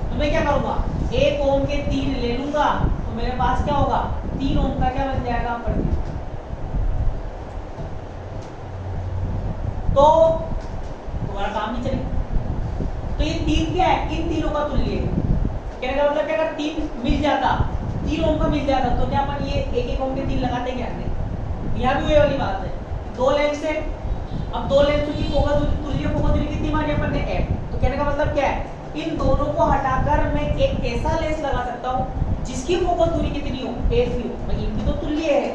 तो मैं क्या करूंगा, 1 ओम के 3 ले लूंगा तो मेरे पास क्या होगा, 3 ओम का क्या बन जाएगा प्रतिरोध। तो तुम्हारा काम नहीं चलेगा। तो ये 3 क्या है, इन तीनों का तुल्य है। कहने का मतलब क्या, अगर 3 मिल जाता, 3 ओम का मिल जाता तो क्या अपन ये 1 ओम के 3 लगाते क्या नहीं। यहाँ भी वही वाली बात है, 2 लेंस है, अब 2 लेंस की फोकस तुल्य फोकस दूरी कितनी मानी अपन ने f। तो कहने का मतलब क्या है, इन दोनों को हटाकर मैं एक ऐसा लेंस लगा सकता हूँ जिसकी फोकस दूरी कितनी हो, f हो। भाई इनकी तो तुल्य है,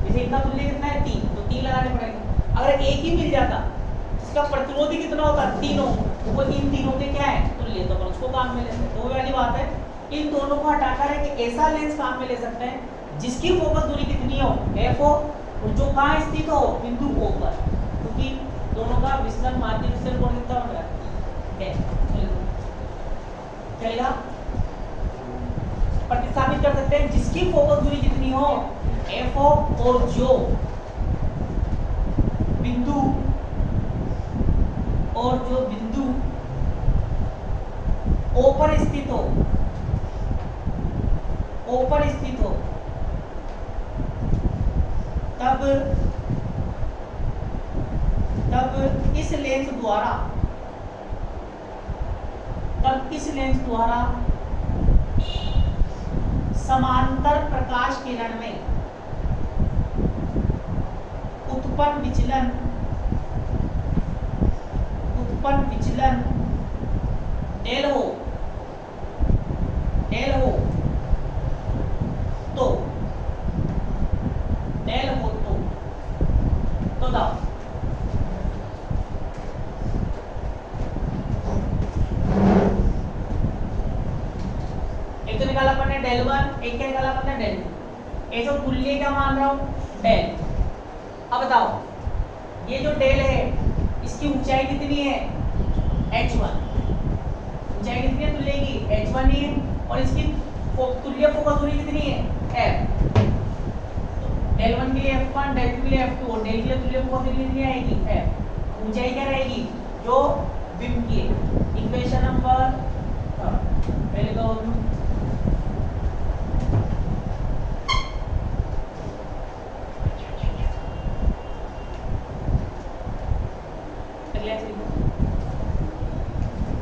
जैसे इनका तुल्य कितना है 3, तो 3 लगाने पड़ेंगे। अगर एक ही मिल जाता इसका प्रतिरोध ही कितना होता, 3 ओम, वो इन तीनों के क्या है तुल्य, तो उसको काम में ले सकते हैं। वो वाली बात है, इन दोनों को हटाकर एक ऐसा लेंस काम में ले सकते हैं जिसकी फोकस दूरी कितनी हो, f हो, और जो कहाँ स्थित हो, बिंदु O पर, क्योंकि दोनों का विचलन माध्य विचलन कोण कितना हो रहा है, चलेगा। प्रतिस्थापित कर सकते हैं जिसकी फोकस दूरी कितनी हो, f हो, और जो बिंदु O पर स्थित हो, तब इस लेंस द्वारा समांतर प्रकाश किरण में उत्पन्न विचलन डेल हो तो दाओ एक तो निकाला अपन ने डेल 1, एक क्या निकाला अपन ने डेल 2। ये जो तुल्य क्या मान रहा हूं, डेल। अब बताओ ये जो डेल है इसकी ऊंचाई कितनी है, h1, ऊंचाई कितनी है तुल्य की, h1 ही है, और इसकी तुल्य फोकस दूरी कितनी है, f। डेल 1 के लिए f1, डेल 2 के लिए f2, और डेल के लिए तुल्य फोकस दूरी कितनी आएगी, f। ऊंचाई क्या रहेगी, जो बिंब की है। इक्वेशन नंबर पहले तो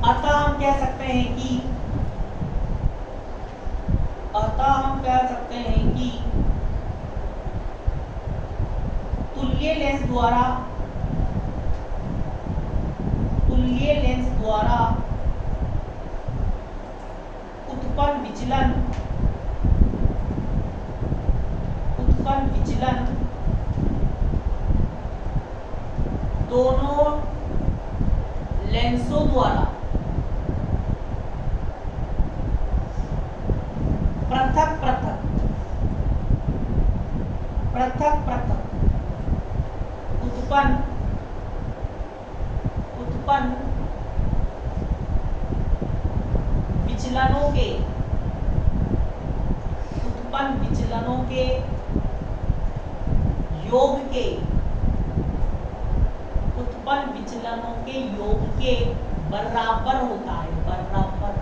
अतः हम कह सकते हैं कि तुल्य लेंस द्वारा उत्पन्न विचलन उत्पन्न विचलन दोनों लेंसों द्वारा पृथक पृथक उत्पन्न विचलनों के योग के उत्पन्न विचलनों के योग के बराबर होता है, बराबर।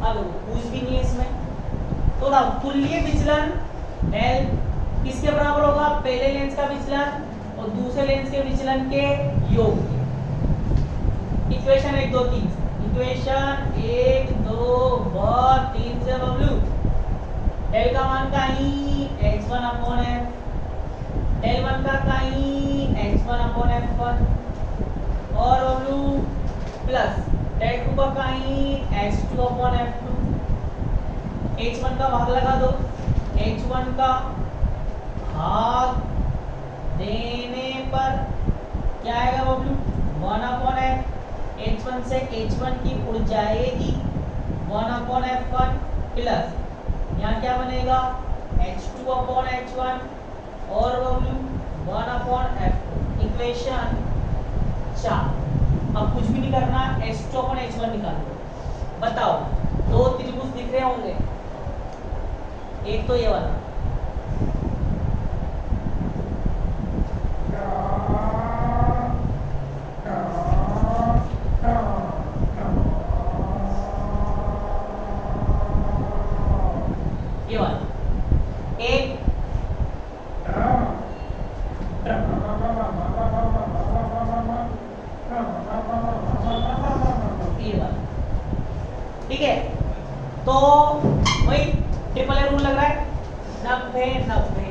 अब कुछ भी नहीं है इसमें, तो ना तुल्य विचलन डेल किसके बराबर होगा? पहले लेंस का विचलन और दूसरे लेंस के विचलन के योग के। इक्वेशन 1 2 3 इक्वेशन 1 2 3 से बबलू डेल का मान कहीं x1 अपॉन f, डेल 1 का कहीं x1 अपॉन f1 और बबलू प्लस डेल 2 का कहीं x2 अपॉन f2। h1 का भाग लगा दो, h1 का भाग देने पर क्या आएगा बबलू? 1 अपॉन f, h1 से h1 की उड़ जाएगी 1 अपॉन f1 प्लस यहाँ क्या बनेगा h2 अपॉन h1 और बबलू 1 अपॉन f2। इक्वेशन 4। अब कुछ भी नहीं करना, h2 अपॉन h1 निकालो। बताओ दो त्रिभुज दिख रहे होंगे, एक तो ये वाला एक ठीक है। तो वही ट्रिपल ए रूल लग रहा है, 90 90।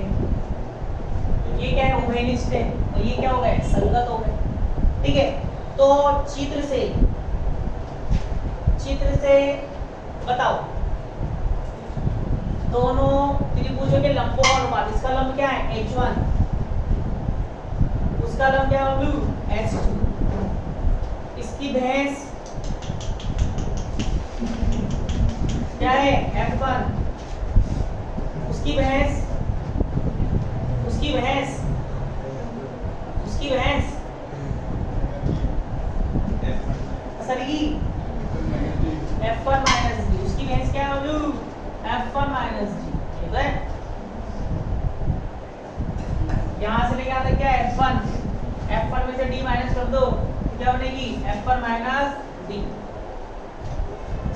ये क्या है? उभयनिष्ठ है और ये क्या हो गए? संगत हो गए। ठीक है, तो चित्र से बताओ दोनों त्रिभुजों के लंबों का अनुपात। इसका लंब क्या है? h1, उसका लंब क्या है? h2। इसकी भैंस क्या है? f1। उसकी भैंस सरगी f1 माइनस g। उसकी भैंस क्या है? f1 minus g। ठीक है, यहां से लेके आता क्या है? f1 में से d माइनस कर दो, क्या बनेगी? f1 minus d।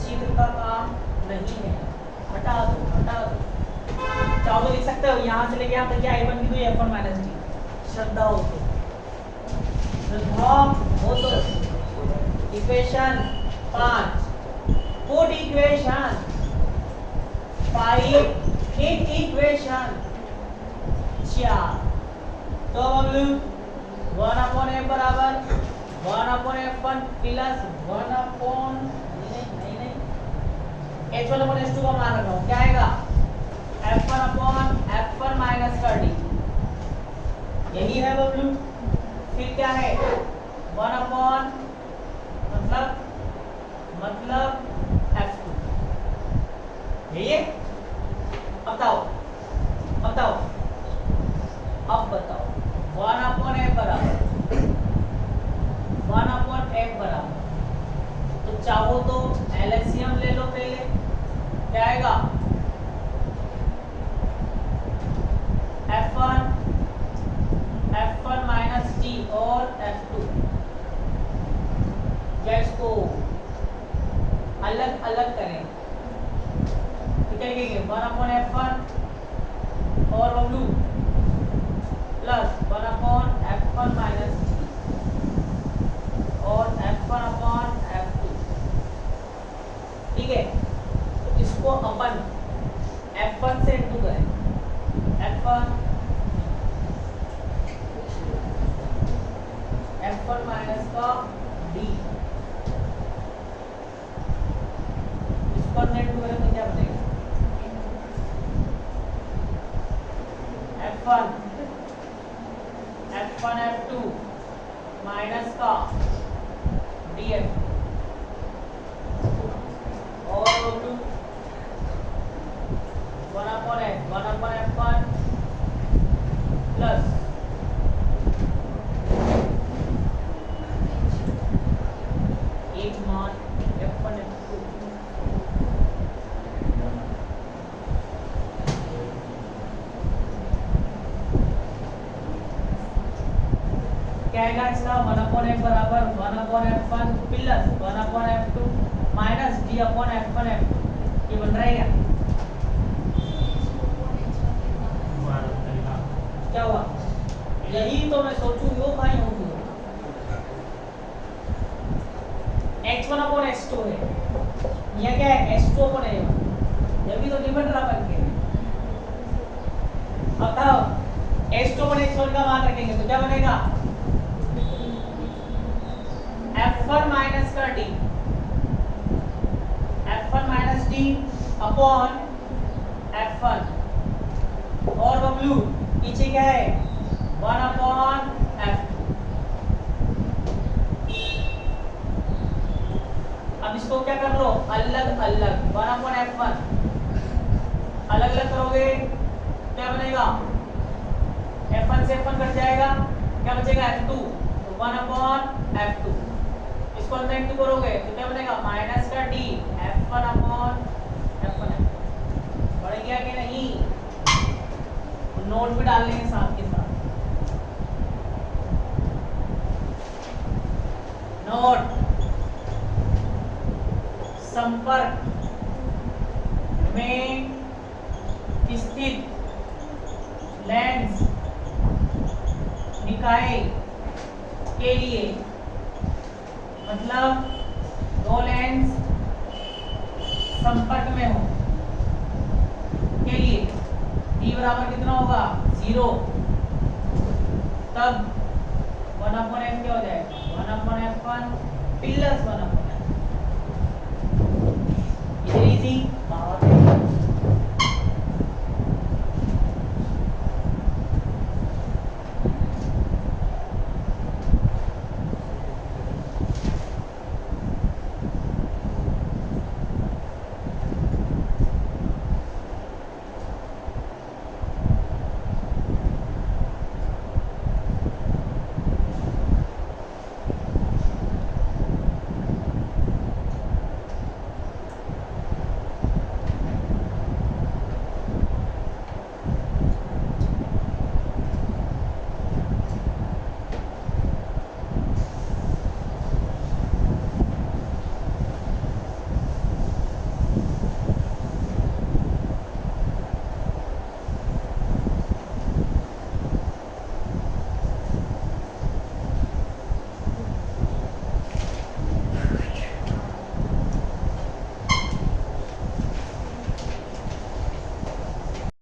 चित्र का काम नहीं है, हटा दो। चाहो तो लिख सकते हो, यहां से लेके आता क्या a1 की तो f1 माइनस d। श्रद्धा हो तो equation 5 good equation 5 hit equation 4। तो बबलू 1 अपॉन f बराबर 1 upon f1 plus 1 upon h1 upon h2 का मान रखा हूं, क्या आएगा? f1 अपॉन f1 माइनस कर d। यही है बबलू। फिर क्या है? 1 अपॉन मतलब f2। यही है। अब बताओ 1 अपॉन f बराबर तो चाहो तो एलसीएम ले लो पहले, क्या आएगा? f1 माइनस d और f2। या इसको अलग अलग करें, निकलेंगे 1 अपॉन f1 और Bablu plus 1 upon f1 minus d और f1 अपॉन f2। ठीक है, तो इसको अपन f1 से इंटू करें, f1 माइनस का d, इसको इंटू करें तो क्या बनेगा? F1 F1 F2 माइनस का df और O2 1 upon F1 प्लस एक मान F1 F2 क्या आएगा इसका 1 upon F बराबर 1 upon F1 plus 1 upon F2 minus d upon F1 F2 ये बन रहा है क्या हुआ यही तो मैं सोचूं यो कहीं होगी x1 upon x2 है ये क्या है s2 upon a1 ये भी तो डिपेंड रहा बन के बताओ s2 upon x1 का मान रखेंगे तो क्या बनेगा f1 माइनस का d f1 minus d upon f1 और w पीछे क्या है 1 अपॉन f2 अब इसको क्या कर लो अलग अलग 1 अपॉन f1 अलग अलग करोगे क्या बनेगा f1 से f1 कट जाएगा क्या बचेगा f2 तो 1 अपॉन f2 इसको अंदर इंटू करोगे तो क्या बनेगा माइनस का d f1 अपॉन f1 बढ़ गया कि नहीं नोट भी डाल लेंगे साथ के साथ नोट संपर्क में स्थित लेंस निकाय के लिए मतलब दो लेंस संपर्क में हो के लिए d बराबर कितना होगा 0 तब 1 अपॉन f क्या हो जाएगा 1 upon f1 plus 1 upon f easy बात